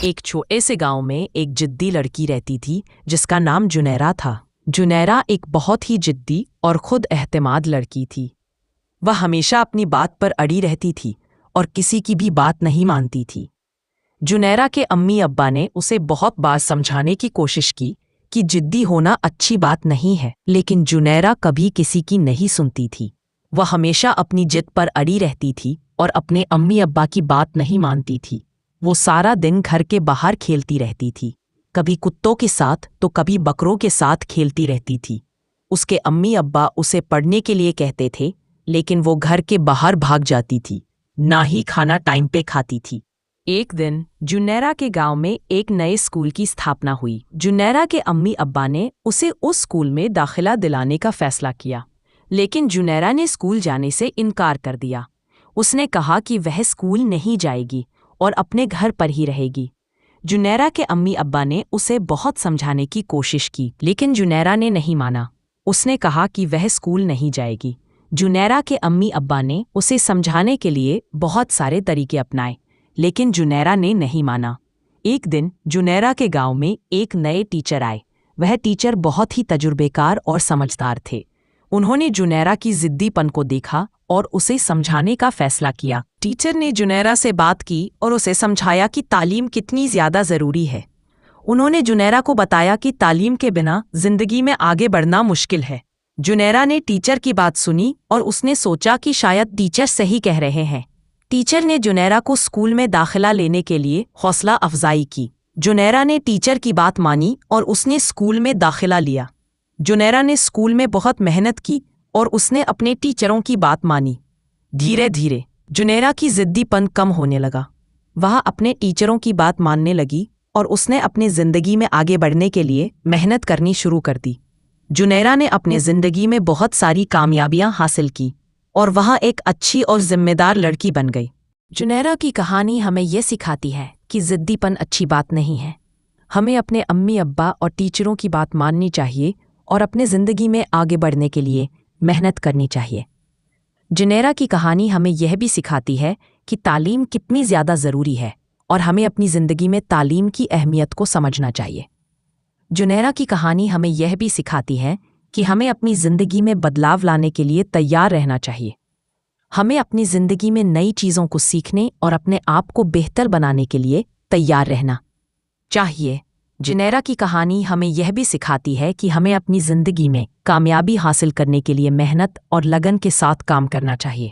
एक छोटे से गांव में एक जिद्दी लड़की रहती थी जिसका नाम जुनैरा था। जुनैरा एक बहुत ही जिद्दी और खुद एहतमाद लड़की थी। वह हमेशा अपनी बात पर अड़ी रहती थी और किसी की भी बात नहीं मानती थी। जुनैरा के अम्मी अब्बा ने उसे बहुत बार समझाने की कोशिश की कि जिद्दी होना अच्छी बात नहीं है, लेकिन जुनैरा कभी किसी की नहीं सुनती थी। वह हमेशा अपनी जिद पर अड़ी रहती थी और अपने अम्मी अब्बा की बात नहीं मानती थी। वो सारा दिन घर के बाहर खेलती रहती थी, कभी कुत्तों के साथ तो कभी बकरों के साथ खेलती रहती थी। उसके अम्मी अब्बा उसे पढ़ने के लिए कहते थे, लेकिन वो घर के बाहर भाग जाती थी, ना ही खाना टाइम पे खाती थी। एक दिन जुनैरा के गांव में एक नए स्कूल की स्थापना हुई। जुनैरा के अम्मी अब्बा ने उसे उस स्कूल में दाखिला दिलाने का फैसला किया, लेकिन जुनैरा ने स्कूल जाने से इनकार कर दिया। उसने कहा कि वह स्कूल नहीं जाएगी और अपने घर पर ही रहेगी। जुनैरा के अम्मी अब्बा ने उसे बहुत समझाने की कोशिश की, लेकिन जुनैरा ने नहीं माना। उसने कहा कि वह स्कूल नहीं जाएगी। जुनैरा के अम्मी अब्बा ने उसे समझाने के लिए बहुत सारे तरीके अपनाए, लेकिन जुनैरा ने नहीं माना। एक दिन जुनैरा के गांव में एक नए टीचर आए। वह टीचर बहुत ही तजुर्बेकार और समझदार थे। उन्होंने जुनैरा की जिद्दीपन को देखा और उसे समझाने का फैसला किया। टीचर ने जुनैरा से बात की और उसे समझाया कि तालीम कितनी ज़्यादा ज़रूरी है। उन्होंने जुनैरा को बताया कि तालीम के बिना ज़िंदगी में आगे बढ़ना मुश्किल है। जुनैरा ने टीचर की बात सुनी और उसने सोचा कि शायद टीचर सही कह रहे हैं। टीचर ने जुनैरा को स्कूल में दाखिला लेने के लिए हौसला अफजाई की। जुनैरा ने टीचर की बात मानी और उसने स्कूल में दाखिला लिया। जुनैरा ने स्कूल में बहुत मेहनत की और उसने अपने टीचरों की बात मानी। धीरे धीरे जुनैरा की जिद्दीपन कम होने लगा। वह अपने टीचरों की बात मानने लगी और उसने अपनी ज़िंदगी में आगे बढ़ने के लिए मेहनत करनी शुरू कर दी। जुनैरा ने अपनी ज़िंदगी में बहुत सारी कामयाबियां हासिल की और वह एक अच्छी और जिम्मेदार लड़की बन गई। जुनैरा की कहानी हमें यह सिखाती है कि जिद्दीपन अच्छी बात नहीं है। हमें अपने अम्मी अब्बा और टीचरों की बात माननी चाहिए और अपने ज़िंदगी में आगे बढ़ने के लिए मेहनत करनी चाहिए। जुनैरा की कहानी हमें यह भी सिखाती है कि तालीम कितनी ज़्यादा ज़रूरी है और हमें अपनी ज़िंदगी में तालीम की अहमियत को समझना चाहिए। जुनैरा की कहानी हमें यह भी सिखाती है कि हमें अपनी ज़िंदगी में बदलाव लाने के लिए तैयार रहना चाहिए। हमें अपनी ज़िंदगी में नई चीज़ों को सीखने और अपने आप को बेहतर बनाने के लिए तैयार रहना चाहिए। जुनैरा की कहानी हमें यह भी सिखाती है कि हमें अपनी ज़िंदगी में कामयाबी हासिल करने के लिए मेहनत और लगन के साथ काम करना चाहिए।